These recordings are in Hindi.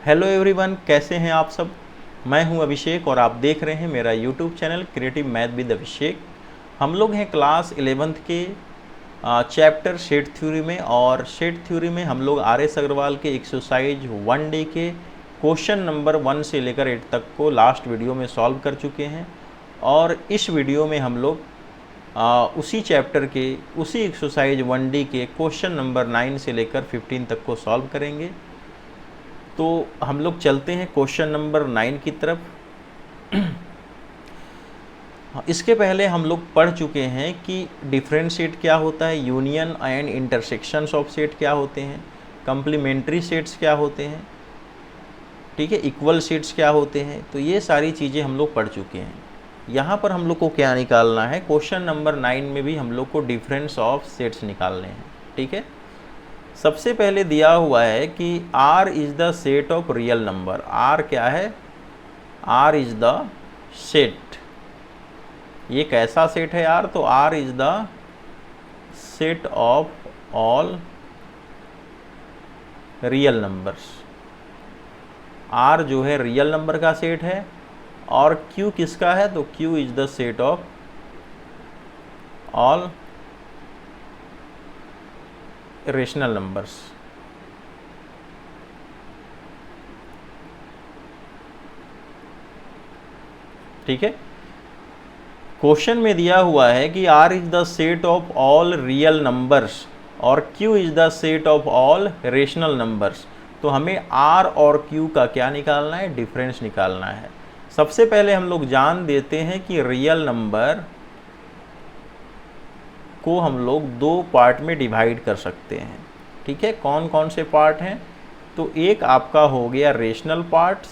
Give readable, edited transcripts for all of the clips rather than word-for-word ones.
हेलो एवरीवन, कैसे हैं आप सब। मैं हूं अभिषेक और आप देख रहे हैं मेरा YouTube channel creative math with Abhishek. हम लोग हैं क्लास 11th के चैप्टर सेट थ्योरी में, और सेट थ्योरी में हम लोग आर एस अग्रवाल के एक्सरसाइज 1D के क्वेश्चन नंबर 1 से लेकर 8 तक को लास्ट वीडियो में सॉल्व कर चुके हैं। और इस वीडियो में हम लोग उसी चैप्टर के उसी एक्सरसाइज 1D के क्वेश्चन नंबर 9 से लेकर 15 तक को सॉल्व करेंगे। तो हम लोग चलते हैं क्वेश्चन नंबर 9 की तरफ। इसके पहले हम लोग पढ़ चुके हैं कि डिफरेंट सेट क्या होता है, union and intersections of set क्या होते हैं, कंप्लीमेंट्री सेट्स क्या होते हैं, ठीक है, इक्वल सेट्स क्या होते हैं। तो ये सारी चीज़ें हम लोग पढ़ चुके हैं। यहाँ पर हम लोग को क्या निकालना है, क्वेश्चन नंबर 9 में भी हम लोग को डिफरेंस ऑफ सेट्स निकालने हैं। ठीक है, सबसे पहले दिया हुआ है कि R is the set of real number. R क्या है, R इज़ द सेट। ये कैसा सेट है R, तो R is the set of all real numbers. R जो है रियल नंबर का सेट है, और Q किसका है, तो Q is the set of all rational numbers. ठीक है, क्वेश्चन में दिया हुआ है कि R is the set of all real numbers और Q is the set of all rational numbers. तो हमें R और Q का क्या निकालना है, डिफरेंस निकालना है। सबसे पहले हम लोग जान देते हैं कि रियल नंबर को हम लोग दो पार्ट में डिवाइड कर सकते हैं। ठीक है, कौन कौन से पार्ट हैं, तो एक आपका हो गया रेशनल पार्ट्स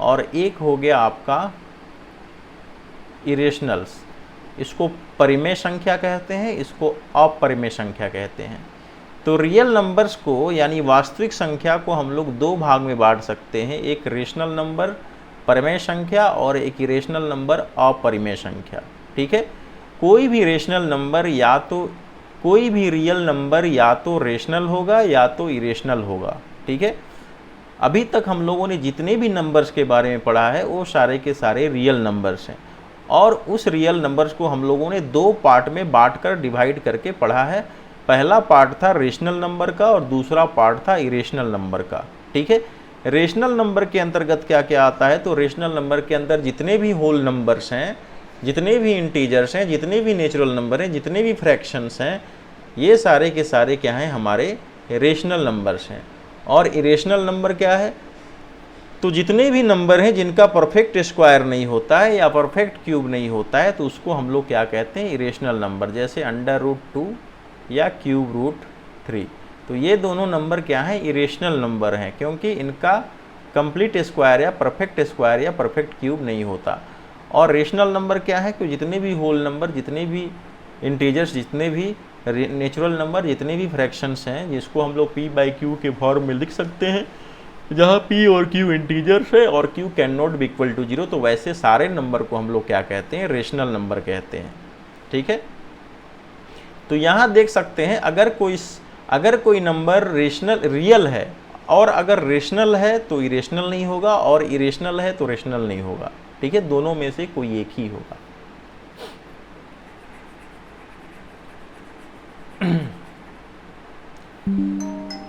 और एक हो गया आपका इरेशनल्स। इसको परिमेय संख्या कहते हैं, इसको अपरिमेय संख्या कहते हैं। तो रियल नंबर्स को यानी वास्तविक संख्या को हम लोग दो भाग में बांट सकते हैं, एक रेशनल नंबर परिमेय संख्या और एक इरेशनल नंबर अपरिमेय संख्या। ठीक है, कोई भी रेशनल नंबर या तो कोई भी रियल नंबर या तो रेशनल होगा या तो इरेशनल होगा। ठीक है, अभी तक हम लोगों ने जितने भी नंबर्स के बारे में पढ़ा है वो सारे के सारे रियल नंबर्स हैं, और उस रियल नंबर्स को हम लोगों ने दो पार्ट में बांटकर डिवाइड करके पढ़ा है। पहला पार्ट था रेशनल नंबर का और दूसरा पार्ट था इरेशनल नंबर का। ठीक है, रेशनल नंबर के अंतर्गत क्या क्या आता है, तो रेशनल नंबर के अंदर जितने भी होल नंबर्स हैं, जितने भी इंटीजर्स हैं, जितने भी नेचुरल नंबर हैं, जितने भी फ्रैक्शंस हैं, ये सारे के सारे क्या हैं, हमारे रेशनल नंबर्स हैं। और इरेशनल नंबर क्या है, तो जितने भी नंबर हैं जिनका परफेक्ट स्क्वायर नहीं होता है या परफेक्ट क्यूब नहीं होता है, तो उसको हम लोग क्या कहते हैं, इरेशनल नंबर, जैसे √2 या √3। तो ये दोनों नंबर क्या हैं, इरेशनल नंबर हैं, क्योंकि इनका कंप्लीट स्क्वायर या परफेक्ट स्क्वायर या परफेक्ट क्यूब नहीं होता। और रेशनल नंबर क्या है, कि जितने भी होल नंबर, जितने भी इंटीजर्स, जितने भी नेचुरल नंबर, जितने भी फ्रैक्शंस हैं, जिसको हम लोग P/Q के फॉर्म में लिख सकते हैं, जहाँ P और Q इंटीजर्स है और Q can not be equal to 0, तो वैसे सारे नंबर को हम लोग क्या कहते हैं, रेशनल नंबर कहते हैं। ठीक है, तो यहाँ देख सकते हैं अगर कोई नंबर रियल है, और अगर रेशनल है तो इरेशनल नहीं होगा, और इरेशनल है तो रेशनल नहीं होगा। ठीक है, दोनों में से कोई एक ही होगा।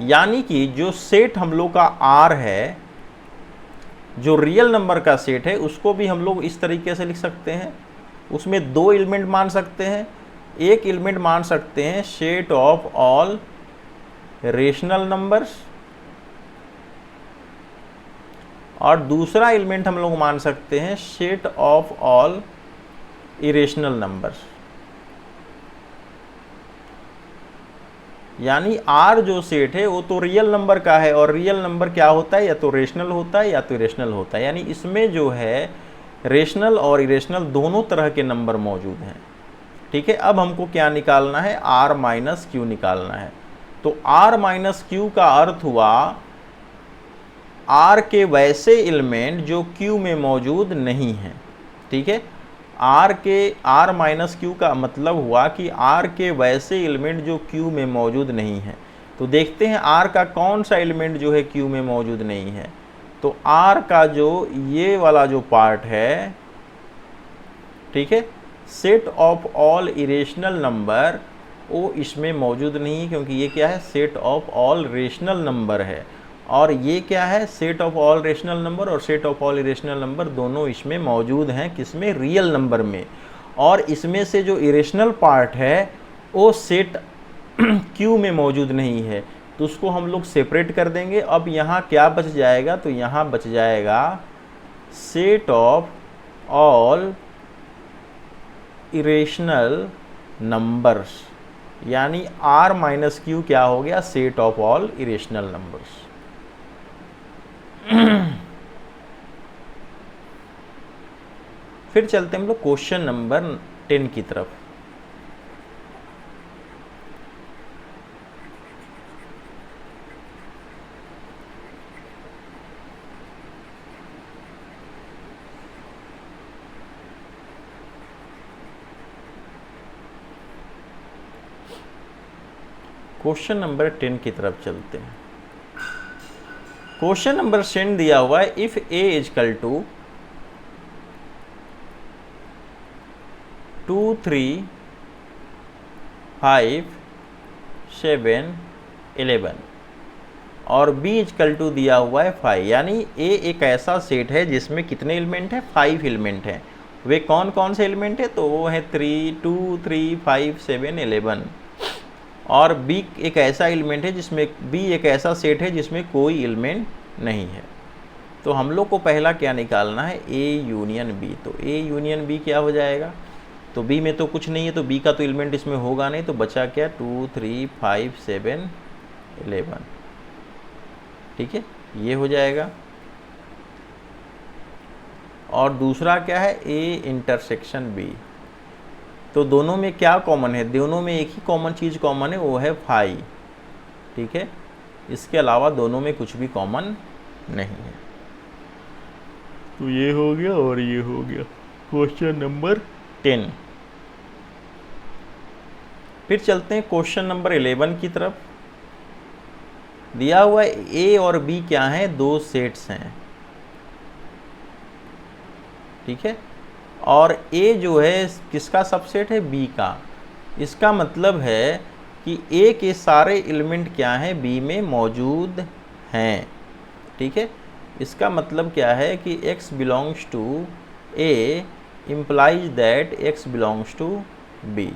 यानी कि जो सेट हम लोग का R है, जो रियल नंबर का सेट है, उसको भी हम लोग इस तरीके से लिख सकते हैं। उसमें दो एलिमेंट मान सकते हैं। एक एलिमेंट मान सकते हैं set of all rational numbers, और दूसरा एलिमेंट हम लोग मान सकते हैं set of all irrational numbers. यानी R जो सेट है वो तो रियल नंबर का है, और रियल नंबर क्या होता है, या तो रेशनल होता है या तो इरेशनल होता है। यानी इसमें जो है रेशनल और इरेशनल दोनों तरह के नंबर मौजूद हैं। ठीक है, अब हमको क्या निकालना है, R-Q निकालना है। तो R-Q का अर्थ हुआ R के वैसे एलिमेंट जो Q में मौजूद नहीं हैं। ठीक है, R-Q का मतलब हुआ कि R के वैसे एलिमेंट जो Q में मौजूद नहीं हैं। तो देखते हैं आर का कौन सा एलिमेंट जो है क्यू में मौजूद नहीं है। तो आर का जो ये वाला जो पार्ट है, ठीक है, set of all irrational number, वो इसमें मौजूद नहीं है, क्योंकि ये क्या है, set of all rational number है। और ये क्या है, set of all rational number और set of all irrational number दोनों इसमें मौजूद हैं, किसमें, रियल नंबर में। और इसमें से जो इरेशनल पार्ट है वो सेट क्यू में मौजूद नहीं है, तो उसको हम लोग सेपरेट कर देंगे। अब यहाँ क्या बच जाएगा, तो यहाँ बच जाएगा set of all irrational numbers, यानी R माइनस क्यू क्या हो गया, set of all irrational numbers. फिर चलते हैं हम लोग क्वेश्चन नंबर 10 की तरफ। क्वेश्चन नंबर 10 की तरफ चलते हैं। क्वेश्चन नंबर 10 दिया हुआ है, इफ ए इजकल टू 2 3 5 7 11 और बी इजकल टू दिया हुआ है 5, यानी ए एक ऐसा सेट है जिसमें कितने एलिमेंट हैं, 5 एलिमेंट हैं। वे कौन कौन से एलिमेंट है, तो वो है 3 2 3 5 7 11। और बी एक ऐसा एलिमेंट है जिसमें, बी एक ऐसा सेट है जिसमें कोई एलिमेंट नहीं है। तो हम लोग को पहला क्या निकालना है, ए यूनियन बी। तो ए यूनियन बी क्या हो जाएगा, तो बी में तो कुछ नहीं है, तो बी का तो एलिमेंट इसमें होगा नहीं, तो बचा क्या, 2 3 5 7 11, ठीक है, ये हो जाएगा। और दूसरा क्या है, ए इंटरसेक्शन बी। तो दोनों में क्या कॉमन है, दोनों में एक ही कॉमन चीज़ कॉमन है, वो है 5, ठीक है, इसके अलावा दोनों में कुछ भी कॉमन नहीं है। तो ये हो गया और ये हो गया क्वेश्चन नंबर 10। फिर चलते हैं क्वेश्चन नंबर 11 की तरफ। दिया हुआ ए और बी क्या है, दो सेट्स हैं, ठीक है, और ए जो है किसका सबसेट है, बी का। इसका मतलब है कि ए के सारे एलिमेंट क्या हैं, बी में मौजूद हैं, ठीक है। इसका मतलब क्या है कि x belongs to A implies that x belongs to B,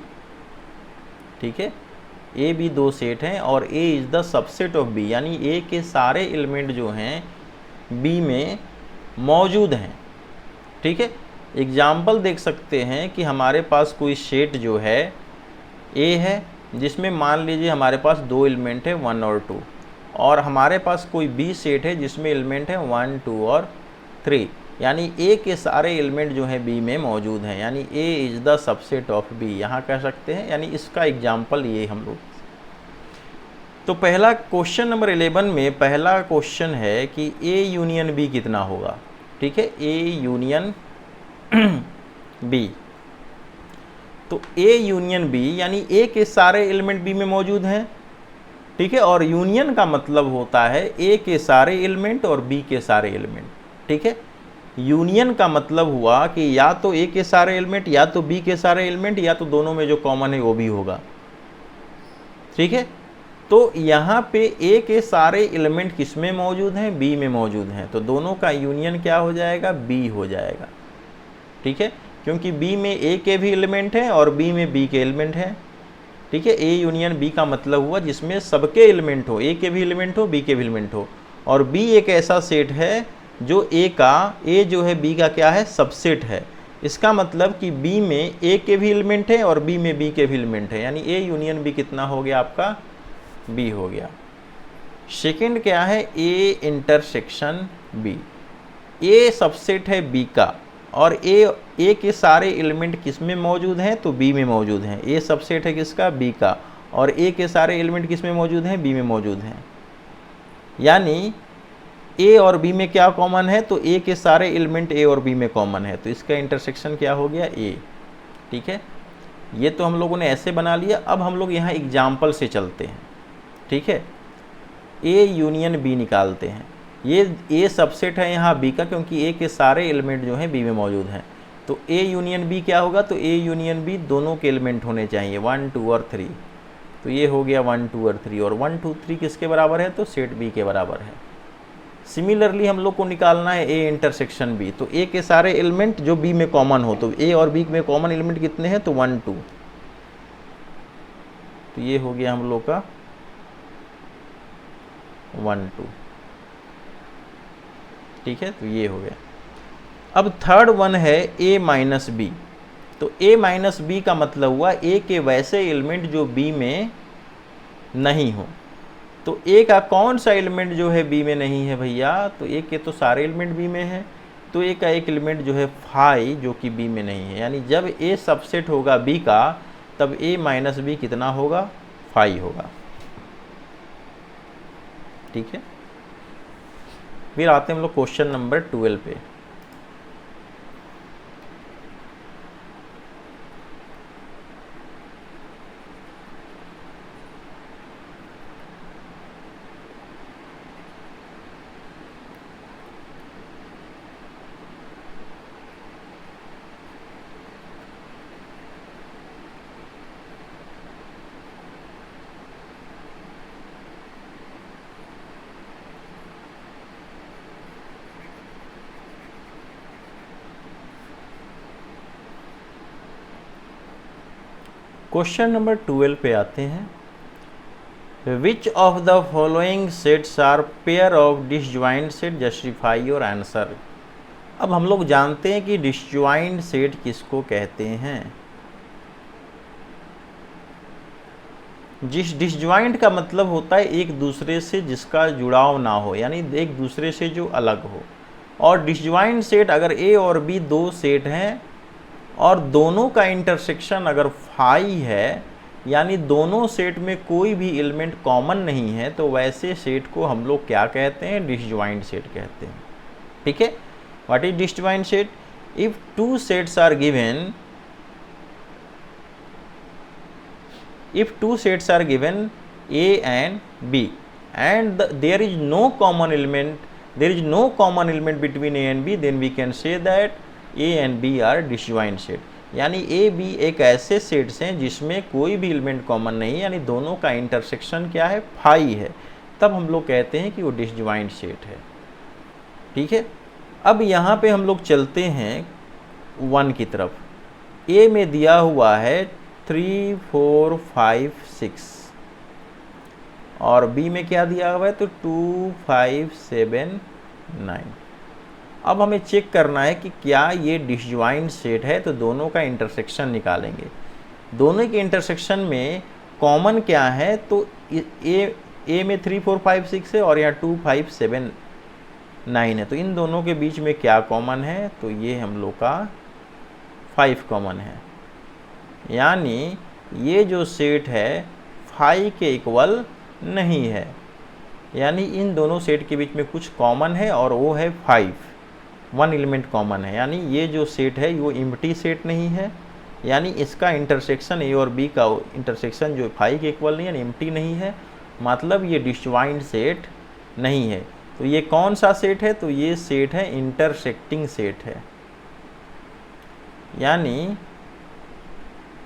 ठीक है। ए बी दो सेट हैं और A is the subset of B, यानी ए के सारे एलिमेंट जो हैं बी में मौजूद हैं, ठीक है। एग्जाम्पल देख सकते हैं कि हमारे पास कोई सेट जो है ए है, जिसमें मान लीजिए हमारे पास दो एलिमेंट है 1 और 2, और हमारे पास कोई बी सेट है जिसमें एलिमेंट है 1 2 और 3, यानी ए के सारे एलिमेंट जो हैं बी में मौजूद हैं, यानी A is the subset of B, यहाँ कह सकते हैं। यानी इसका एग्जाम्पल ये हम लोग। तो पहला क्वेश्चन नंबर 11 में पहला क्वेश्चन है कि ए यूनियन बी कितना होगा, ठीक है, ए यूनियन बी। तो ए यूनियन बी यानी ए के सारे एलिमेंट बी में मौजूद हैं, ठीक है, और यूनियन का मतलब होता है ए के सारे एलिमेंट और बी के सारे एलिमेंट, ठीक है। यूनियन का मतलब हुआ कि या तो ए के सारे एलिमेंट या तो बी के सारे एलिमेंट, या तो दोनों में जो कॉमन है वो भी होगा, ठीक है। तो यहाँ पे ए के सारे एलिमेंट किस में मौजूद हैं, बी में मौजूद हैं, तो दोनों का यूनियन क्या हो जाएगा, बी हो जाएगा, ठीक है, क्योंकि बी में ए के भी एलिमेंट हैं और बी में बी के एलिमेंट हैं, ठीक है। ए यूनियन बी का मतलब हुआ जिसमें सबके एलिमेंट हो, ए के भी एलिमेंट हो, बी के भी एलिमेंट हो, और बी एक ऐसा सेट है जो ए जो है बी का क्या है, सबसेट है। इसका मतलब कि बी में ए के भी एलिमेंट है और बी में बी के भी एलिमेंट है, यानी ए यूनियन बी कितना हो गया आपका, बी हो गया। सेकंड क्या है, A intersection B. A subset है बी का, और ए के सारे एलिमेंट किस में मौजूद हैं, तो बी में मौजूद हैं। ए सबसेट है किसका, बी का, और ए के सारे एलिमेंट किस में मौजूद हैं, बी में मौजूद हैं। यानी ए और बी में क्या कॉमन है, तो ए के सारे एलिमेंट ए और बी में कॉमन है, तो इसका इंटरसेक्शन क्या हो गया, ए, ठीक है। ये तो हम लोगों ने ऐसे बना लिया। अब हम लोग यहाँ एग्जाम्पल से चलते हैं, ठीक है। ए यूनियन बी निकालते हैं। ये ए सबसेट है यहाँ बी का, क्योंकि ए के सारे एलिमेंट जो हैं बी में मौजूद हैं। तो ए यूनियन बी क्या होगा, तो ए यूनियन बी दोनों के एलिमेंट होने चाहिए 1 2 और 3। तो ये हो गया 1 2 और 3, और 1 2 3 किसके बराबर है, तो सेट बी के बराबर है। सिमिलरली हम लोग को निकालना है ए इंटरसेक्शन बी। तो ए के सारे एलिमेंट जो बी में कॉमन हो, तो ए और बी में कॉमन एलिमेंट कितने हैं, तो 1 2। तो ये हो गया हम लोग का 1 2, ठीक है। तो ये हो गया। अब थर्ड वन है a माइनस बी। तो a माइनस बी का मतलब हुआ a के वैसे एलिमेंट जो b में नहीं हो। तो a का कौन सा एलिमेंट जो है b में नहीं है भैया, तो a के तो सारे एलिमेंट b में है। तो a का एक एलिमेंट जो है फाई, जो कि b में नहीं है। यानी जब a सबसेट होगा b का, तब a माइनस बी कितना होगा, फाई होगा, ठीक है। फिर आते हैं हम लोग क्वेश्चन नंबर 12 पे। क्वेश्चन नंबर 12 पे आते हैं। Which of the following sets are pair of disjoint set, justify your answer. अब हम लोग जानते हैं कि डिसजॉइंट सेट किसको कहते हैं। जिस डिसजॉइंट का मतलब होता है एक दूसरे से जिसका जुड़ाव ना हो, यानी एक दूसरे से जो अलग हो। और डिसजॉइंट सेट अगर ए और बी दो सेट हैं और दोनों का इंटरसेक्शन अगर फाई है, यानी दोनों सेट में कोई भी एलिमेंट कॉमन नहीं है, तो वैसे सेट को हम लोग क्या कहते हैं, डिसजॉइंट सेट कहते हैं, ठीक है। What is disjoint set? If two sets are given, if two sets are given A and B and there is no common element between A and B, then we can say that A and B are disjoint set। यानी A B एक ऐसे सेट्स हैं जिसमें कोई भी एलिमेंट कॉमन नहीं है, यानी दोनों का इंटरसेक्शन क्या है, फाई है, तब हम लोग कहते हैं कि वो डिसजॉइंट सेट है, ठीक है। अब यहाँ पे हम लोग चलते हैं 1 की तरफ। A में दिया हुआ है 3 4 5 6 और B में क्या दिया हुआ है, तो 2 5 7 9। अब हमें चेक करना है कि क्या ये डिसजॉइंट सेट है, तो दोनों का इंटरसेक्शन निकालेंगे। दोनों के इंटरसेक्शन में कॉमन क्या है, तो ए में 3 4 5 6 है और यहाँ 2 5 7 9 है। तो इन दोनों के बीच में क्या कॉमन है, तो ये हम लोग का 5 कॉमन है। यानी ये जो सेट है 5 के इक्वल नहीं है, यानी इन दोनों सेट के बीच में कुछ कॉमन है और वो है 5, 1 एलिमेंट कॉमन है। यानी ये जो सेट है वो एम्प्टी सेट नहीं है, यानी इसका इंटरसेक्शन ए और बी का इंटरसेक्शन जो 5 के इक्वल नहीं है, एम्प्टी नहीं है, मतलब ये डिसजॉइंट सेट नहीं है। तो ये कौन सा सेट है, तो ये सेट है इंटरसेक्टिंग सेट है। यानी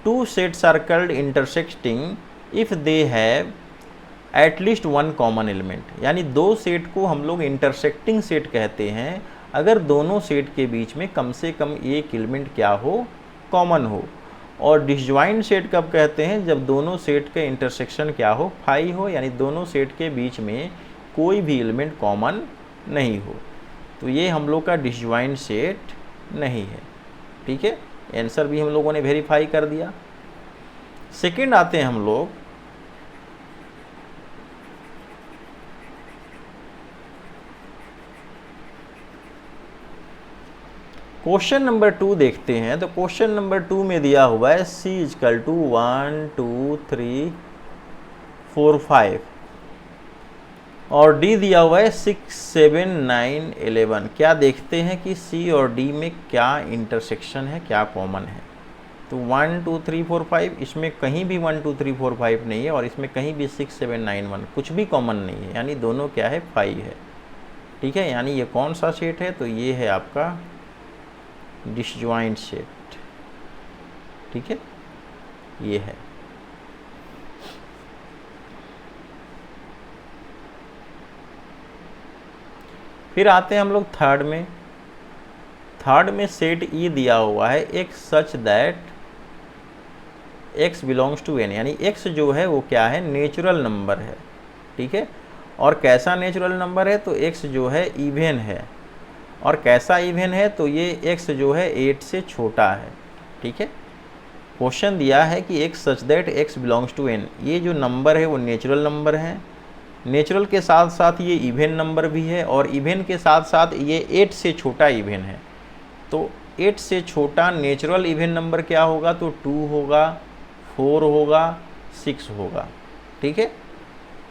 two sets are called intersecting if they have at least one common element। यानी दो सेट को हम लोग इंटरसेक्टिंग सेट कहते हैं अगर दोनों सेट के बीच में कम से कम एक एलिमेंट क्या हो, कॉमन हो। और डिसजॉइंट सेट कब कहते हैं, जब दोनों सेट के इंटरसेक्शन क्या हो, फाई हो, यानी दोनों सेट के बीच में कोई भी एलिमेंट कॉमन नहीं हो। तो ये हम लोग का डिसजॉइंट सेट नहीं है, ठीक है। आंसर भी हम लोगों ने वेरीफाई कर दिया। सेकंड आते हैं हम लोग क्वेश्चन नंबर 2 देखते हैं। तो क्वेश्चन नंबर 2 में दिया हुआ है C इजकल टू 1 2 3 4 5 और D दिया हुआ है 6 7 9 11। क्या देखते हैं कि C और D में क्या इंटरसेक्शन है, क्या कॉमन है। तो 1 2 3 4 5, इसमें कहीं भी 1 2 3 4 5 नहीं है और इसमें कहीं भी 6 7 9 1 कुछ भी कॉमन नहीं है, यानी दोनों क्या है 5 है। ठीक है, यानी ये कौन सा सेट है, तो ये है आपका डिसजॉइंट सेट। ठीक है, ये है। फिर आते हैं हम लोग थर्ड में। थर्ड में सेट ई दिया हुआ है x such that x belongs to n, यानी x जो है वो क्या है, नेचुरल नंबर है। ठीक है, और कैसा नेचुरल नंबर है, तो x जो है इवन है। और कैसा इवन है, तो ये x जो है 8 से छोटा है। ठीक है, क्वेश्चन दिया है कि x such that x belongs to n, ये जो नंबर है वो नेचुरल नंबर है, नेचुरल के साथ साथ ये इवन नंबर भी है, और इवन के साथ साथ ये 8 से छोटा इवन है। तो 8 से छोटा नेचुरल इवन नंबर क्या होगा, तो 2 होगा, 4 होगा, 6 होगा। ठीक है,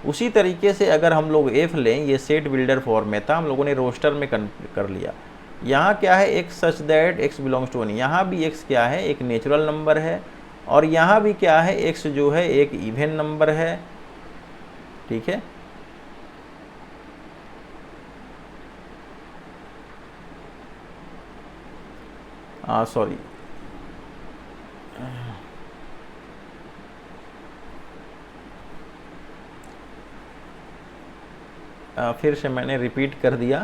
उसी तरीके से अगर हम लोग एफ लें, ये सेट बिल्डर फॉर्म में था, हम लोगों ने रोस्टर में कर लिया। यहाँ क्या है, x such that x belongs to n, यहाँ भी x क्या है, एक नेचुरल नंबर है, और यहाँ भी क्या है, x जो है एक इवन नंबर है। ठीक है, सॉरी, फिर से मैंने रिपीट कर दिया।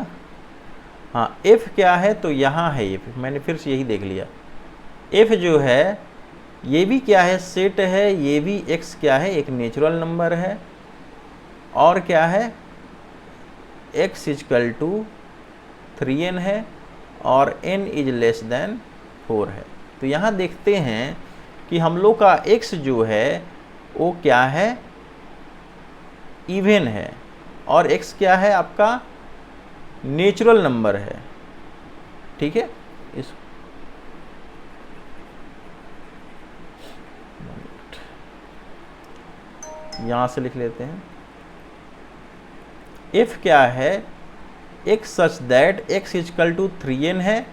हाँ, f क्या है, तो यहाँ है f, मैंने फिर से यही देख लिया। f जो है ये भी क्या है, सेट है, ये भी x क्या है, एक नेचुरल नंबर है, और क्या है, x इजकल टू 3n है, और n इज लेस देन 4 है। तो यहाँ देखते हैं कि हम लोग का x जो है वो क्या है, इवन है, और x क्या है आपका नेचुरल नंबर है। ठीक है, इस यहाँ से लिख लेते हैं। f क्या है, x such that x equal to 3n है,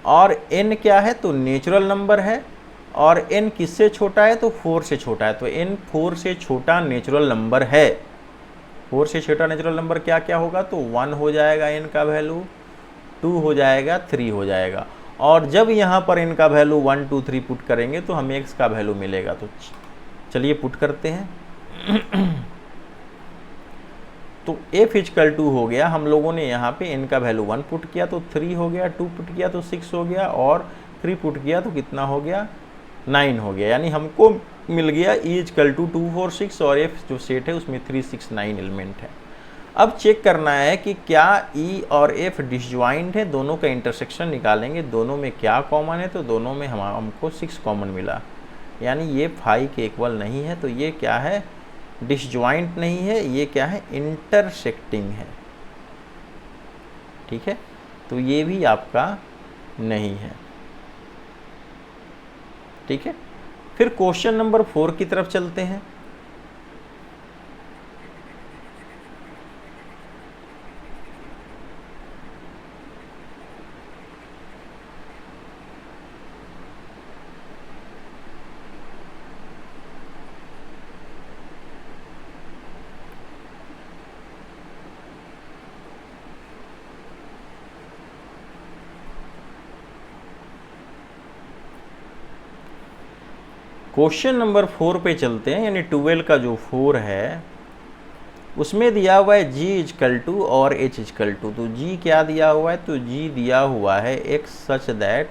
और n क्या है, तो नेचुरल नंबर है, और n किससे छोटा है, तो 4 से छोटा है। तो n 4 से छोटा नेचुरल नंबर है। 4 से छोटा नेचुरल नंबर क्या क्या होगा, तो 1 हो जाएगा n का वैल्यू, 2 हो जाएगा, 3 हो जाएगा। और जब यहाँ पर n का वैल्यू 1 2 3 पुट करेंगे तो हमें x का वैल्यू मिलेगा। तो चलिए पुट करते हैं। तो f इजकल टू हो गया, हम लोगों ने यहाँ पे n का वैल्यू 1 पुट किया तो 3 हो गया, 2 पुट किया तो 6 हो गया, और 3 पुट किया तो कितना हो गया, 9 हो गया। यानी हमको मिल गया e इजकल टू 2 4 6, और f जो सेट है उसमें 3 6 9 एलिमेंट है। अब चेक करना है कि क्या e और f डिसजॉइंट है, दोनों का इंटरसेक्शन निकालेंगे, दोनों में क्या कॉमन है, तो दोनों में हमको 6 कॉमन मिला, यानी ये 5 के इक्वल नहीं है। तो ये क्या है, डिसजॉइंट नहीं है, ये क्या है, इंटरसेक्टिंग है। ठीक है, तो ये भी आपका नहीं है। ठीक है, फिर क्वेश्चन नंबर 4 की तरफ चलते हैं। क्वेश्चन नंबर 4 पे चलते हैं, यानी 12 का जो 4 है उसमें दिया हुआ है g इजकल टू और h इजकल टू। तो g क्या दिया हुआ है, तो g दिया हुआ है x सच दैट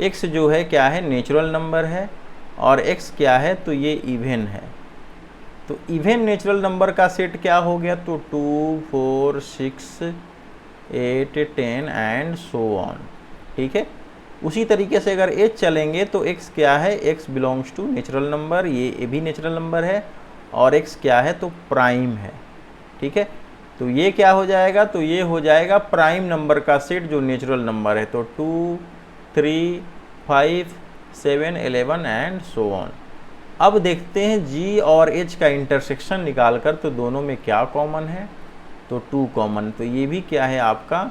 x जो है क्या है, नेचुरल नंबर है, और x क्या है, तो ये इवन है। तो इवन नेचुरल नंबर का सेट क्या हो गया, तो 2 4 6 8 10 एंड सो ऑन। ठीक है, उसी तरीके से अगर h चलेंगे तो x क्या है, x belongs to natural number, ये भी नेचुरल नंबर है, और x क्या है, तो प्राइम है। ठीक है, तो ये क्या हो जाएगा, तो ये हो जाएगा प्राइम नंबर का सेट जो नेचुरल नंबर है। तो 2 3 5 7 11 एंड सो ऑन। अब देखते हैं g और h का इंटरसेक्शन निकालकर, तो दोनों में क्या कॉमन है, तो 2 कॉमन। तो ये भी क्या है आपका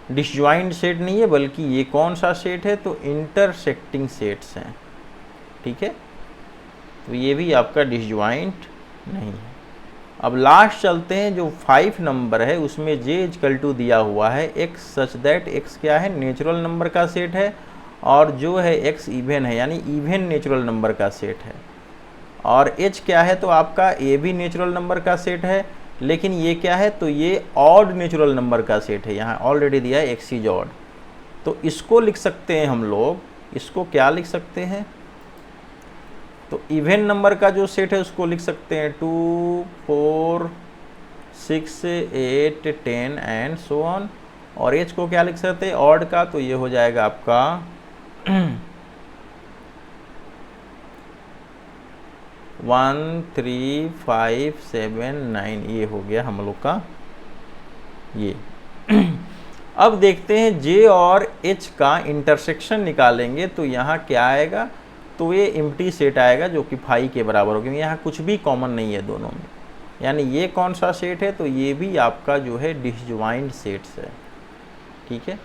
डिसजॉइंट सेट नहीं है, बल्कि ये कौन सा सेट है, तो इंटरसेक्टिंग सेट्स हैं। ठीक है, तो ये भी आपका डिसजॉइंट नहीं है। अब लास्ट चलते हैं, जो 5 नंबर है उसमें j इक्वल टू दिया हुआ है x सच दैट x क्या है, नेचुरल नंबर का सेट है, और जो है x इवन है, यानी इवन नेचुरल नंबर का सेट है, और h क्या है, तो आपका ये भी नेचुरल नंबर का सेट है, लेकिन ये क्या है, तो ये ऑड नेचुरल नंबर का सेट है, यहाँ ऑलरेडी दिया है x इज ऑड। तो इसको लिख सकते हैं हम लोग, इसको क्या लिख सकते हैं, तो इवन नंबर का जो सेट है उसको लिख सकते हैं 2 4 6 8 10 एंड सो ऑन, और एच को क्या लिख सकते हैं, ऑड का, तो ये हो जाएगा आपका 1 3 5 7 9, ये हो गया हम लोग का ये। अब देखते हैं जे और एच का इंटरसेक्शन निकालेंगे, तो यहाँ क्या आएगा, तो ये एम्प्टी सेट आएगा जो कि 5 के बराबर हो, क्योंकि यहाँ कुछ भी कॉमन नहीं है दोनों में। यानी ये कौन सा सेट है, तो ये भी आपका जो है डिसजॉइंट सेट्स है। ठीक है,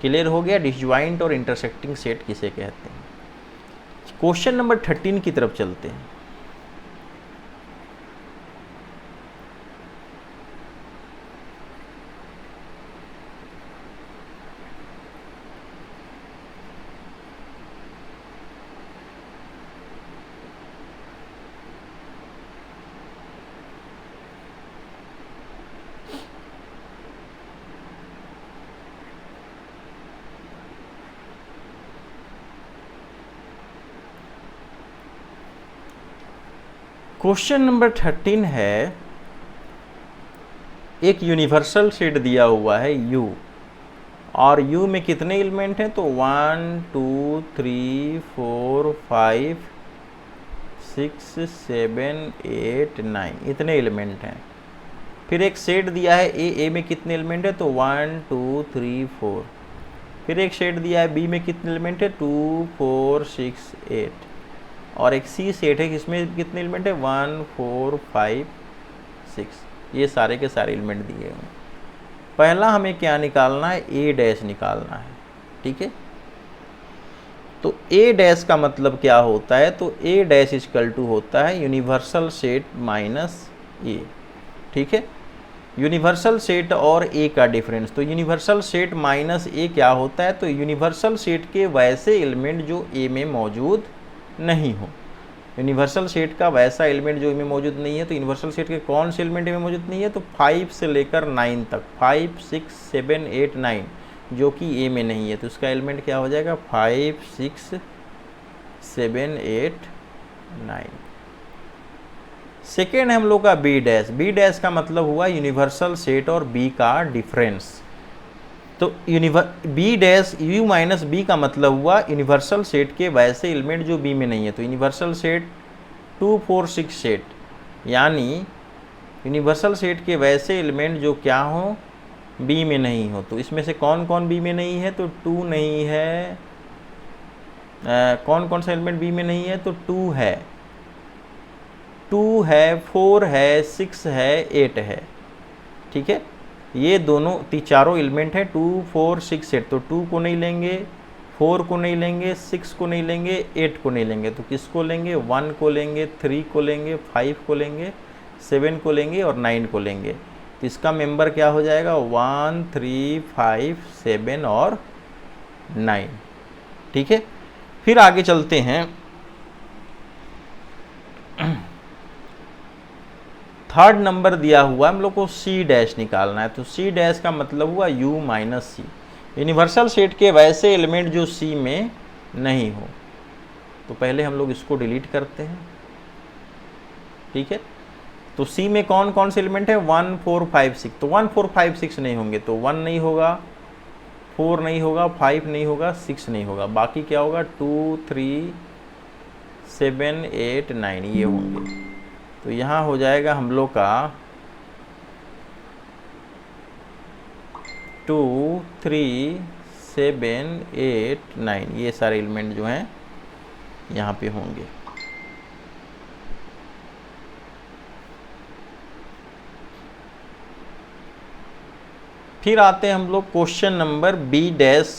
क्लियर हो गया डिसजॉइंट और इंटरसेक्टिंग सेट किसे कहते हैं। क्वेश्चन नंबर 13 की तरफ चलते हैं। क्वेश्चन नंबर 13 है, एक यूनिवर्सल सेट दिया हुआ है U, और U में कितने एलिमेंट हैं, तो 1 2 3 4 5 6 7 8 9, इतने एलिमेंट हैं। फिर एक सेट दिया है A में कितने एलिमेंट है, तो 1 2 3 4। फिर एक सेट दिया है B में कितने एलिमेंट है, 2 4 6 8, और एक C सेट है जिसमें कितने एलिमेंट है, 1 4 5 6, ये सारे के सारे एलिमेंट दिए हुए हैं। पहला हमें क्या निकालना है, A डैश निकालना है। ठीक है, तो A डैश का मतलब क्या होता है, तो A डैश इक्वल टू होता है यूनिवर्सल सेट माइनस A। ठीक है, यूनिवर्सल सेट और A का डिफरेंस, तो यूनिवर्सल सेट माइनस A क्या होता है, तो यूनिवर्सल सेट के वैसे एलिमेंट जो A में मौजूद नहीं हो। यूनिवर्सल सेट का वैसा एलिमेंट जो में मौजूद नहीं है, तो यूनिवर्सल सेट के कौन से एलिमेंट में मौजूद नहीं है, तो 5 से लेकर 9 तक, 5 6 7 8 9 जो कि ए में नहीं है, तो उसका एलिमेंट क्या हो जाएगा, 5 6 7 8 9। सेकेंड है हम लोग का बी डैश। बी डैश का मतलब हुआ यूनिवर्सल सेट और बी का डिफरेंस। तो B dash U minus B का मतलब हुआ यूनिवर्सल सेट के वैसे एलिमेंट जो बी में नहीं है। तो यूनिवर्सल सेट 2 4 6 सेट, यानी यूनिवर्सल सेट के वैसे एलिमेंट जो क्या हो, बी में नहीं हो। तो इसमें से कौन कौन बी में नहीं है, तो 2 नहीं है। कौन कौन सा एलिमेंट बी में नहीं है, तो 2 है, 2 है, 4 है, 6 है, 8 है। ठीक है, ये दोनों चारों एलिमेंट है 2 4 6 8। तो 2 को नहीं लेंगे, 4 को नहीं लेंगे, 6 को नहीं लेंगे, 8 को नहीं लेंगे। तो किसको लेंगे, 1 को लेंगे, 3 को लेंगे, 5 को लेंगे, 7 को लेंगे और 9 को लेंगे। तो इसका मेंबर क्या हो जाएगा, 1 3 5 7 और 9। ठीक है, फिर आगे चलते हैं। थर्ड नंबर दिया हुआ हम लोग को सी डैश निकालना है। तो सी डैश का मतलब हुआ U minus C, universal set के वैसे एलिमेंट जो सी में नहीं हो। तो पहले हम लोग इसको डिलीट करते हैं। ठीक है, तो सी में कौन कौन से एलिमेंट है, 1 4 5 6। तो 1 4 5 6 नहीं होंगे, तो 1 नहीं होगा, 4 नहीं होगा, 5 नहीं होगा, 6 नहीं होगा। बाकी क्या होगा, 2 3 7 8 9 ये होंगे। तो यहाँ हो जाएगा हम लोग का 2 3 7 8 9, ये सारे एलिमेंट जो हैं यहाँ पे होंगे। फिर आते हैं हम लोग question number B dash.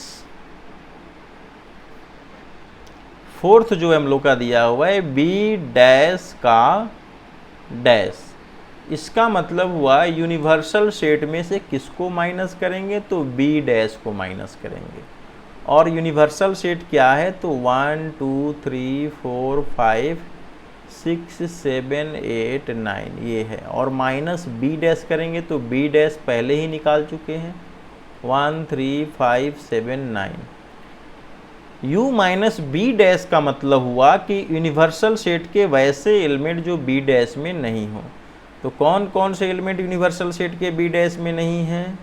Fourth जो हम लोग का दिया हुआ है बी डैश का डैश, इसका मतलब हुआ यूनिवर्सल सेट में से किसको माइनस करेंगे, तो बी डैश को माइनस करेंगे। और यूनिवर्सल सेट क्या है, तो 1 2 3 4 5 6 7 8 9 ये है। और माइनस बी डैश करेंगे तो बी डैश पहले ही निकाल चुके हैं 1 3 5 7 9। u माइनस बी डैश का मतलब हुआ कि यूनिवर्सल सेट के वैसे एलिमेंट जो बी डैश में नहीं हो। तो कौन कौन से एलिमेंट यूनिवर्सल सेट के बी डैश में नहीं हैं,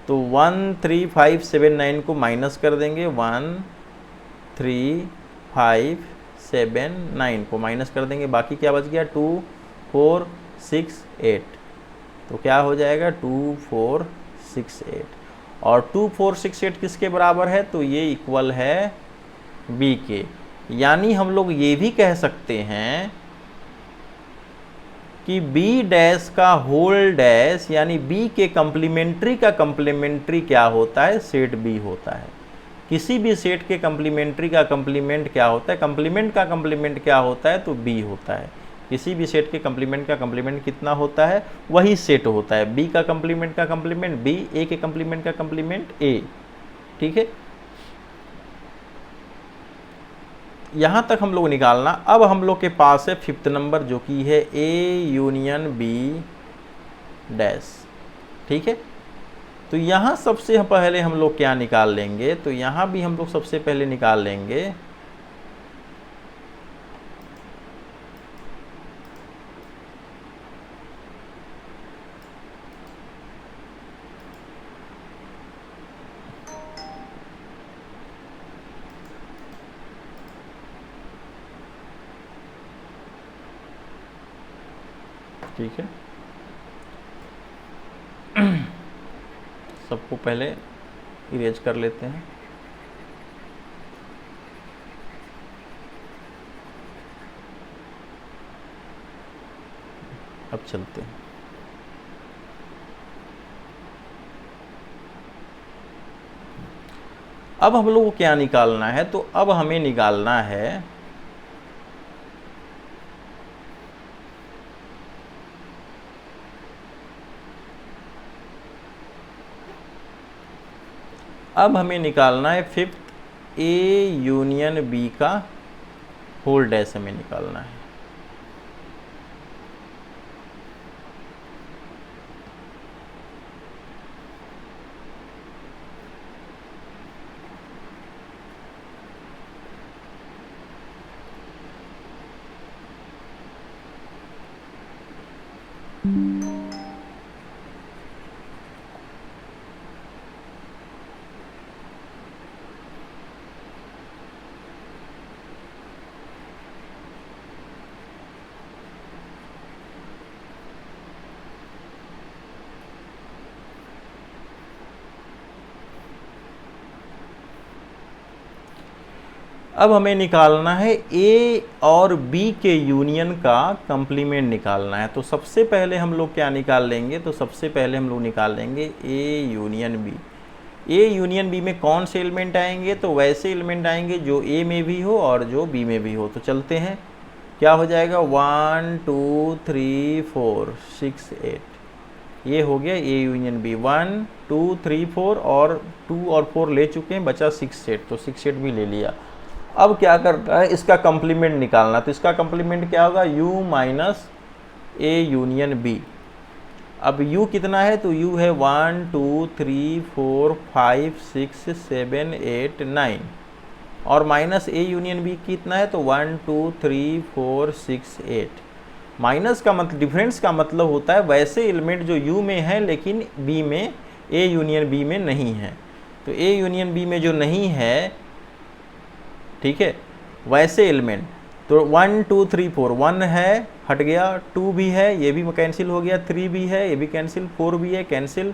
तो 1 3 5 7 9 को माइनस कर देंगे, 1 3 5 7 9 को माइनस कर देंगे, बाकी क्या बच गया 2 4 6 8। तो क्या हो जाएगा 2 4 6 8। और 2 4 6 8 किसके बराबर है, तो ये इक्वल है b के। यानी हम लोग ये भी कह सकते हैं कि b डैश का होल डैश यानी b के कंप्लीमेंट्री का कंप्लीमेंट्री क्या होता है, सेट b होता है। किसी भी सेट के कंप्लीमेंट्री का कंप्लीमेंट क्या होता है, कंप्लीमेंट का कंप्लीमेंट क्या होता है, तो b होता है। किसी भी सेट के कंप्लीमेंट का कंप्लीमेंट कितना होता है, वही सेट होता है। b का कंप्लीमेंट का कंप्लीमेंट b, a के कंप्लीमेंट का कंप्लीमेंट a। ठीक है, यहाँ तक हम लोग निकालना। अब हम लोग के पास है फिफ्थ नंबर जो कि है a यूनियन b डैश। ठीक है, तो यहाँ सबसे पहले हम लोग क्या निकाल लेंगे, तो यहाँ भी हम लोग सबसे पहले निकाल लेंगे ठीक है, सबको पहले इरेज कर लेते हैं। अब चलते हैं। अब हम लोग को क्या निकालना है, तो अब हमें निकालना है फिफ्थ a यूनियन b का होल डैश हमें निकालना है। अब हमें निकालना है a और b के यूनियन का कंप्लीमेंट निकालना है। तो सबसे पहले हम लोग क्या निकाल लेंगे, तो सबसे पहले हम लोग निकाल लेंगे a union b। a union b में कौन से एलिमेंट आएंगे, तो वैसे एलिमेंट आएंगे जो a में भी हो और जो b में भी हो। तो चलते हैं, क्या हो जाएगा 1 2 3 4 6 8। ये हो गया a यूनियन b। 1 2 3 4 और 2 और 4 ले चुके हैं, बचा 6 8, तो 6 8 भी ले लिया। अब क्या करना है, इसका कंप्लीमेंट निकालना। तो इसका कंप्लीमेंट क्या होगा, u minus a union b। अब u कितना है, तो u है 1 2 3 4 5 6 7 8 9 और माइनस a यूनियन b कितना है, तो 1 2 3 4 6 8। माइनस का मतलब, डिफरेंस का मतलब होता है वैसे एलिमेंट जो u में है लेकिन b में, a यूनियन b में नहीं है। तो a यूनियन b में जो नहीं है, ठीक है, वैसे एलिमेंट, तो 1 2 3 4 1 है, हट गया, 2 भी है, ये भी कैंसिल हो गया, 3 भी है, ये भी कैंसिल, 4 भी है कैंसिल,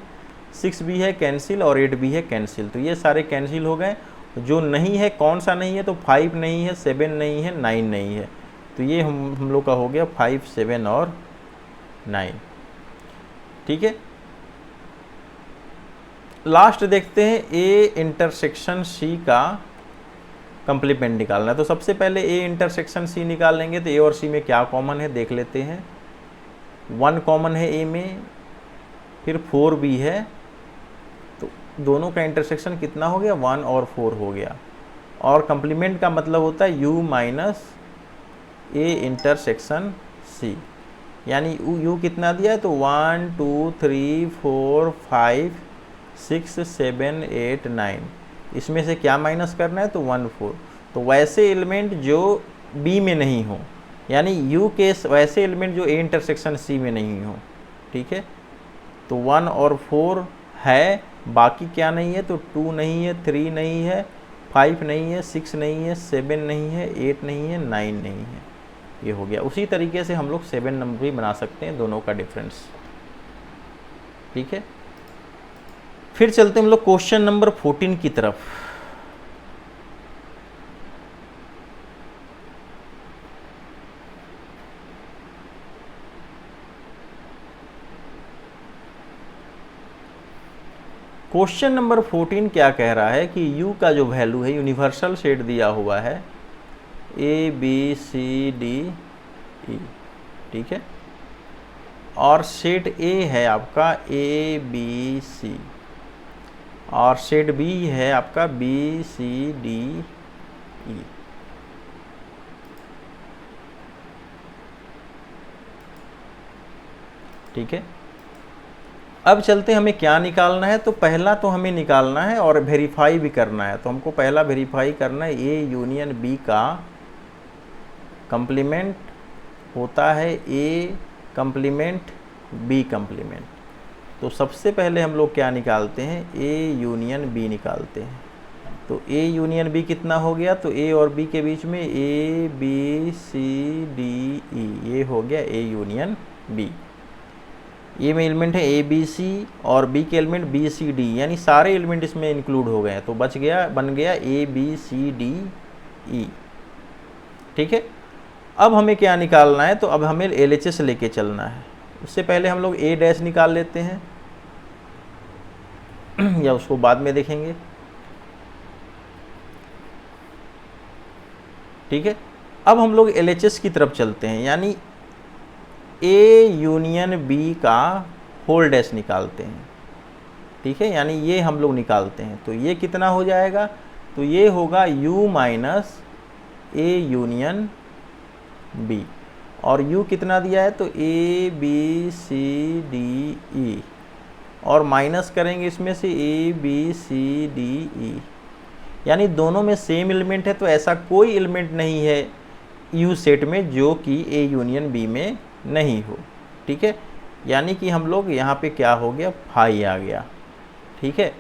6 भी है कैंसिल और 8 भी है कैंसिल। तो ये सारे कैंसिल हो गए। जो नहीं है, कौन सा नहीं है, तो 5 नहीं है, 7 नहीं है, 9 नहीं है। तो ये हम लोग का हो गया 5 7 और 9। ठीक है, लास्ट देखते हैं ए इंटरसेक्शन सी का कंप्लीमेंट निकालना है। तो सबसे पहले ए इंटरसेक्शन सी निकाल लेंगे, तो ए और सी में क्या कॉमन है देख लेते हैं। 1 कॉमन है ए में, फिर 4 भी है, तो दोनों का इंटरसेक्शन कितना हो गया, 1 और 4 हो गया। और कंप्लीमेंट का मतलब होता है u minus A intersection C, यानी u कितना दिया है, तो 1 2 3 4 5 6 7 8 9, इसमें से क्या माइनस करना है, तो 1 4। तो वैसे एलिमेंट जो b में नहीं हो, यानी u के वैसे एलिमेंट जो a इंटरसेक्शन c में नहीं हो, ठीक है। तो 1 और 4 है, बाकी क्या नहीं है, तो 2 नहीं है, 3 नहीं है, 5 नहीं है, 6 नहीं है, 7 नहीं है, 8 नहीं है, 9 नहीं है। ये हो गया। उसी तरीके से हम लोग 7 नंबर भी बना सकते हैं, दोनों का डिफरेंस, ठीक है। फिर चलते हैं हम लोग क्वेश्चन नंबर 14 की तरफ। क्वेश्चन नंबर 14 क्या कह रहा है कि u का जो वैल्यू है, यूनिवर्सल सेट दिया हुआ है A B C D E, ठीक है, और सेट ए है आपका ए बी सी, और सेट बी है आपका बी सी डी ई। ठीक है, अब चलते हमें क्या निकालना है। तो पहला तो हमें निकालना है और वेरीफाई भी करना है। तो हमको पहला वेरीफाई करना है ए यूनियन बी का कंप्लीमेंट होता है ए कंप्लीमेंट बी कंप्लीमेंट। तो सबसे पहले हम लोग क्या निकालते हैं, ए यूनियन बी निकालते हैं। तो ए यूनियन बी कितना हो गया, तो ए और बी के बीच में A B C D E, ये हो गया ए यूनियन बी। ए में एलिमेंट है ए बी सी और बी के एलिमेंट बी सी डी, यानी सारे एलिमेंट इसमें इंक्लूड हो गए हैं। तो बच गया, बन गया A B C D E. ठीक है, अब हमें क्या निकालना है, तो अब हमें LHS लेके चलना है। उससे पहले हम लोग ए डैश निकाल लेते हैं या उसको बाद में देखेंगे। ठीक है, अब हम लोग LHS की तरफ चलते हैं, यानी ए यूनियन बी का होल डैश निकालते हैं। ठीक है, यानी ये हम लोग निकालते हैं। तो ये कितना हो जाएगा, तो ये होगा u minus A union B, और u कितना दिया है, तो A B C D E, और माइनस करेंगे इसमें से A B C D E, यानी दोनों में सेम एलिमेंट है। तो ऐसा कोई एलिमेंट नहीं है u सेट में जो कि ए यूनियन बी में नहीं हो। ठीक है, यानी कि हम लोग यहाँ पे क्या हो गया, फाई आ गया। ठीक है,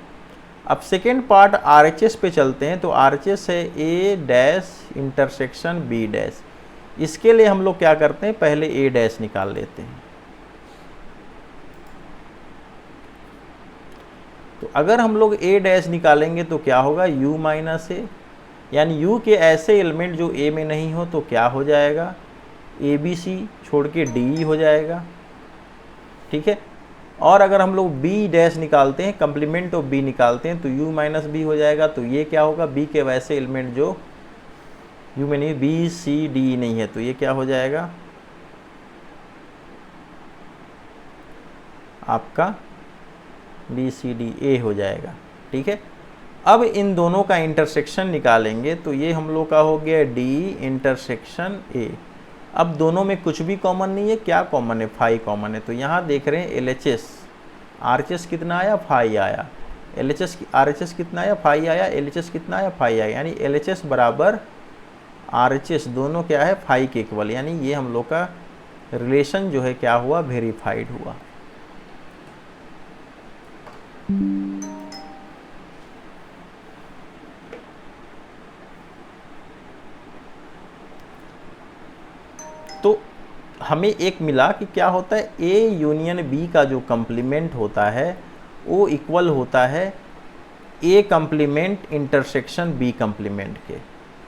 अब सेकेंड पार्ट RHS पे चलते हैं। तो RHS है ए डैश इंटरसेक्शन बी डैश। इसके लिए हम लोग क्या करते हैं, पहले ए डैश निकाल लेते हैं। तो अगर हम लोग ए डैश निकालेंगे तो क्या होगा, u माइनस ए, यानी u के ऐसे एलिमेंट जो a में नहीं हो तो क्या हो जाएगा, ए बी सी छोड़ के डी हो जाएगा। ठीक है, और अगर हम लोग बी डैश निकालते हैं, कंप्लीमेंट ऑफ बी निकालते हैं, तो u माइनस बी हो जाएगा। तो ये क्या होगा, b के वैसे एलिमेंट जो u में नहीं, बी सी डी नहीं है, तो ये क्या हो जाएगा आपका बी सी डी ए हो जाएगा। ठीक है, अब इन दोनों का इंटरसेक्शन निकालेंगे। तो ये हम लोग का हो गया डी इंटरसेक्शन ए। अब दोनों में कुछ भी कॉमन नहीं है, क्या कॉमन है, फाई कॉमन है। तो यहाँ देख रहे हैं LHS, RHS कितना आया, फाई आया। RHS कितना आया, फाई आया। LHS कितना आया, फाई आया। यानी LHS बराबर RHS दोनों क्या है, फाई के इक्वल। यानी ये हम लोग का रिलेशन जो है क्या हुआ, वेरीफाइड हुआ। तो हमें एक मिला कि क्या होता है, ए यूनियन बी का जो कंप्लीमेंट होता है वो इक्वल होता है ए कंप्लीमेंट इंटरसेक्शन बी कंप्लीमेंट के।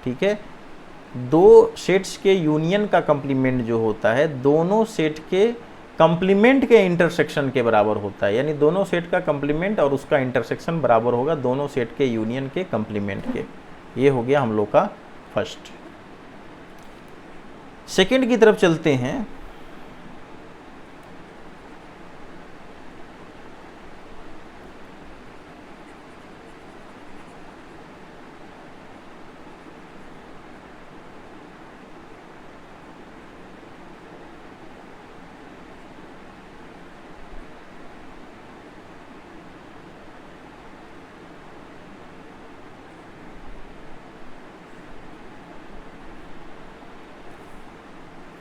ठीक है, दो सेट्स के यूनियन का कंप्लीमेंट जो होता है, दोनों सेट के कंप्लीमेंट के इंटरसेक्शन के बराबर होता है, यानी दोनों सेट का कंप्लीमेंट और उसका इंटरसेक्शन बराबर होगा दोनों सेट के यूनियन के कंप्लीमेंट के। ये हो गया हम लोग का फर्स्ट। सेकंड की तरफ चलते हैं।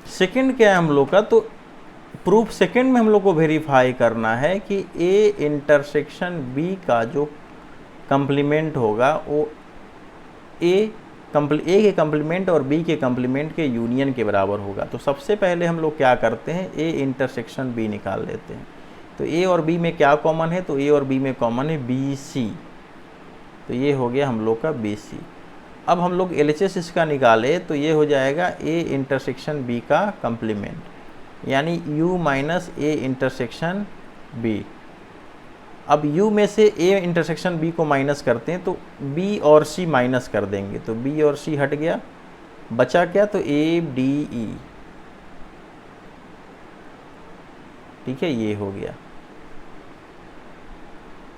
सेकंड क्या है हम लोग का, तो प्रूफ सेकंड में हम लोग को वेरीफाई करना है कि ए इंटरसेक्शन बी का जो कंप्लीमेंट होगा वो ए के कंप्लीमेंट और बी के कंप्लीमेंट के यूनियन के बराबर होगा। तो सबसे पहले हम लोग क्या करते हैं, ए इंटरसेक्शन बी निकाल लेते हैं। तो ए और बी में क्या कॉमन है, तो ए और बी में कॉमन है बी सी, तो ये हो गया हम लोग का बी सी। अब हम लोग LHS इसका निकाले तो ये हो जाएगा ए इंटरसेक्शन बी का कंप्लीमेंट, यानी u minus A intersection B. अब u में से a इंटरसेक्शन b को माइनस करते हैं तो b और c माइनस कर देंगे, तो b और c हट गया, बचा क्या, तो a d e, ठीक है, ये हो गया।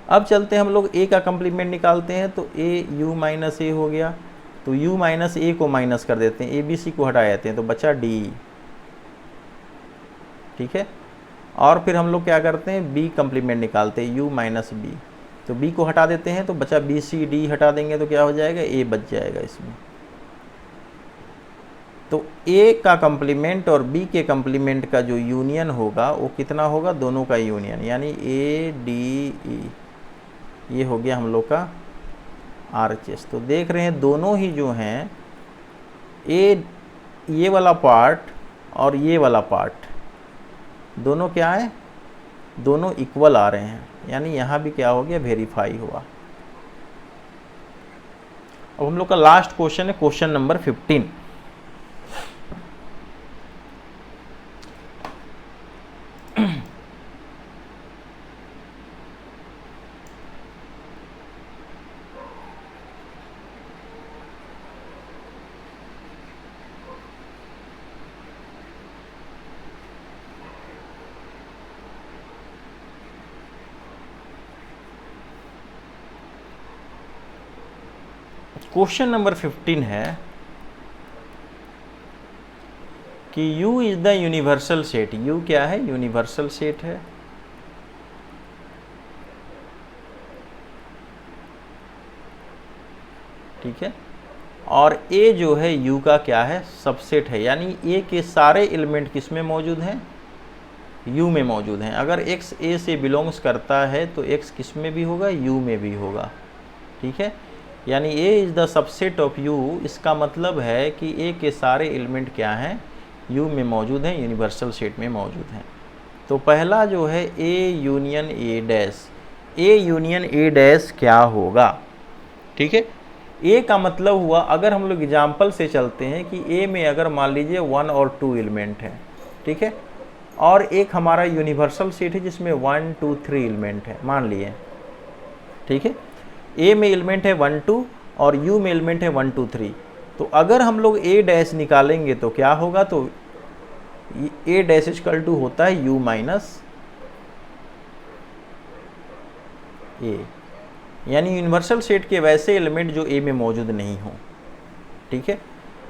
अब चलते हैं हम लोग a का कंप्लीमेंट निकालते हैं, तो a u माइनस ए हो गया, तो u माइनस ए को माइनस कर देते हैं, a b c को हटा देते हैं, तो बचा d, ठीक है। और फिर हम लोग क्या करते हैं, b कंप्लीमेंट निकालते हैं, u माइनस बी, तो b को हटा देते हैं, तो बचा b c d हटा देंगे तो क्या हो जाएगा, a बच जाएगा इसमें। तो a का कंप्लीमेंट और b के कंप्लीमेंट का जो यूनियन होगा वो कितना होगा, दोनों का यूनियन, यानी a d e, ये हो गया हम लोग का RHS। तो देख रहे हैं दोनों ही जो हैं ये वाला पार्ट और ये वाला पार्ट दोनों क्या है, दोनों इक्वल आ रहे हैं, यानी यहाँ भी क्या हो गया, वेरीफाई हुआ। अब हम लोग का लास्ट क्वेश्चन है क्वेश्चन नंबर 15। क्वेश्चन नंबर 15 है कि U is the universal set. U क्या है, यूनिवर्सल सेट है। ठीक है, और A जो है U का क्या है, सबसेट है, यानी A के सारे एलिमेंट किस में मौजूद हैं, U में मौजूद हैं। अगर X A से बिलोंग्स करता है तो X किस में भी होगा, U में भी होगा। ठीक है, यानी A is the subset of U, इसका मतलब है कि A के सारे एलिमेंट क्या हैं, U में मौजूद हैं, यूनिवर्सल सेट में मौजूद हैं। तो पहला जो है A union A dash, A union A dash क्या होगा। ठीक है, A का मतलब हुआ, अगर हम लोग एग्जाम्पल से चलते हैं कि A में अगर मान लीजिए 1 और 2 एलिमेंट हैं, ठीक है, और एक हमारा यूनिवर्सल सेट है जिसमें 1 2 3 एलिमेंट है, मान लिए, ठीक है, A में एलिमेंट है 1 2 और U में एलिमेंट है 1 2 3। तो अगर हम लोग A डैश निकालेंगे तो क्या होगा, तो A डैश इक्वल टू होता है U माइनस A, यानी यूनिवर्सल सेट के वैसे एलिमेंट जो A में मौजूद नहीं हो। ठीक है,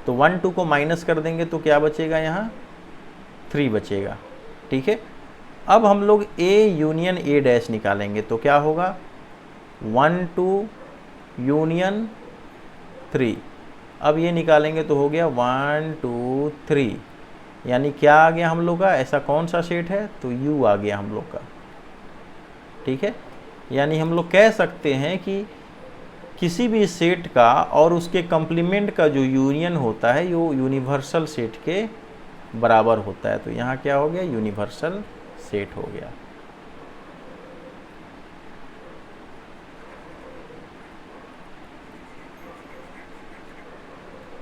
तो 1 2 को माइनस कर देंगे तो क्या बचेगा, यहाँ 3 बचेगा। ठीक है, अब हम लोग A यूनियन A डैश निकालेंगे तो क्या होगा, 1 2 यूनियन 3। अब ये निकालेंगे तो हो गया 1 2 3, यानी क्या आ गया हम लोग का, ऐसा कौन सा सेट है, तो U आ गया हम लोग का। ठीक है, यानी हम लोग कह सकते हैं कि किसी भी सेट का और उसके कंप्लीमेंट का जो यूनियन होता है वो यूनिवर्सल सेट के बराबर होता है। तो यहाँ क्या हो गया, यूनिवर्सल सेट हो गया।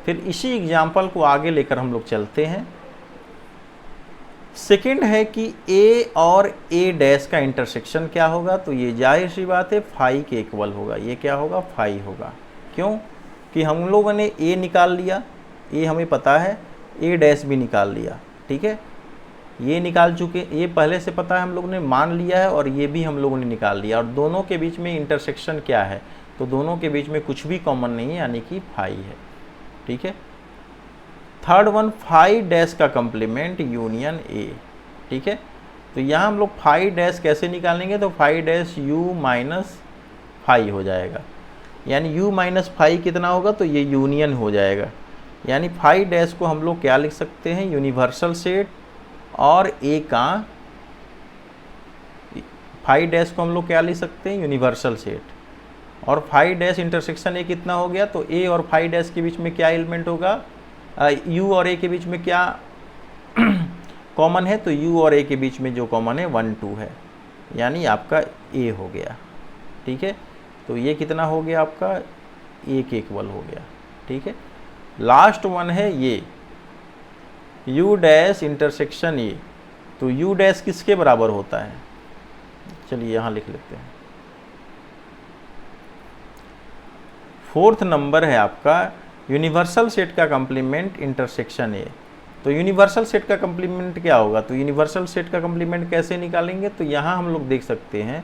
फिर इसी एग्जाम्पल को आगे लेकर हम लोग चलते हैं। सेकेंड है कि ए और ए डैश का इंटरसेक्शन क्या होगा, तो ये जाहिर सी बात है फाई के इक्वल होगा। ये क्या होगा, फाई होगा। क्यों कि हम लोगों ने ए निकाल लिया, ए हमें पता है, ए डैश भी निकाल लिया, ठीक है, ये निकाल चुके, ये पहले से पता है, हम लोगों ने मान लिया है, और ये भी हम लोगों ने निकाल लिया, और दोनों के बीच में इंटरसेक्शन क्या है, तो दोनों के बीच में कुछ भी कॉमन नहीं है, यानी कि फाई है, ठीक है। थर्ड वन, फाई डैश का कंप्लीमेंट यूनियन ए, ठीक है। तो यहाँ हम लोग फाई डैश कैसे निकालेंगे, तो phi dash U minus phi हो जाएगा, यानी यू माइनस फाई कितना होगा, तो ये यूनियन हो जाएगा। यानी फाई डैश को हम लोग क्या लिख सकते हैं, यूनिवर्सल सेट, और ए का फाई डैश को हम लोग क्या लिख सकते हैं, यूनिवर्सल सेट, और फाई डैश इंटरसेक्शन ए कितना हो गया, तो ए और फाई डैश के बीच में क्या एलिमेंट होगा, यू और ए के बीच में क्या कॉमन है, तो यू और ए के बीच में जो कॉमन है 1 2 है, यानी आपका ए हो गया, ठीक है। तो ये कितना हो गया आपका, ए के इक्वल हो गया, ठीक है। लास्ट वन है ये यू डैश इंटरसेक्शन ए, तो यू डैश किसके बराबर होता है, चलिए यहाँ लिख लेते हैं। फोर्थ नंबर है आपका यूनिवर्सल सेट का कंप्लीमेंट इंटरसेक्शन ए। तो यूनिवर्सल सेट का कंप्लीमेंट क्या होगा, तो यूनिवर्सल सेट का कंप्लीमेंट कैसे निकालेंगे, तो यहाँ हम लोग देख सकते हैं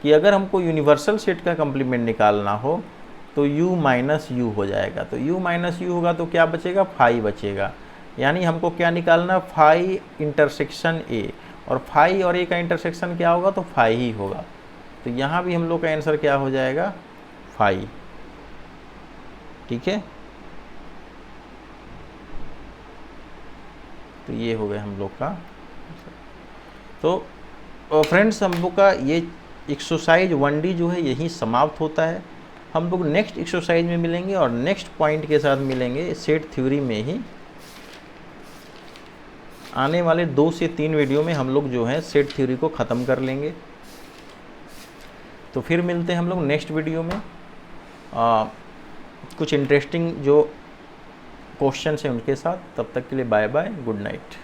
कि अगर हमको यूनिवर्सल सेट का कंप्लीमेंट निकालना हो तो u माइनस यू हो जाएगा। तो u माइनस यू होगा तो क्या बचेगा, फाई बचेगा। यानी हमको क्या निकालना, फाई इंटरसेक्शन ए, और फाई और ए का इंटरसेक्शन क्या होगा, तो फाई ही होगा। तो यहाँ भी हम लोग का आंसर क्या हो जाएगा, फाई, ठीक है। तो ये हो गया हम लोग का। तो फ्रेंड्स हम लोग का ये एक्सरसाइज 1D जो है यही समाप्त होता है। हम लोग नेक्स्ट एक्सरसाइज में मिलेंगे और नेक्स्ट पॉइंट के साथ मिलेंगे सेट थ्योरी में ही। आने वाले 2 से 3 वीडियो में हम लोग जो है सेट थ्योरी को ख़त्म कर लेंगे। तो फिर मिलते हैं हम लोग नेक्स्ट वीडियो में कुछ इंटरेस्टिंग जो क्वेश्चन हैं उनके साथ। तब तक के लिए बाय बाय, गुड नाइट।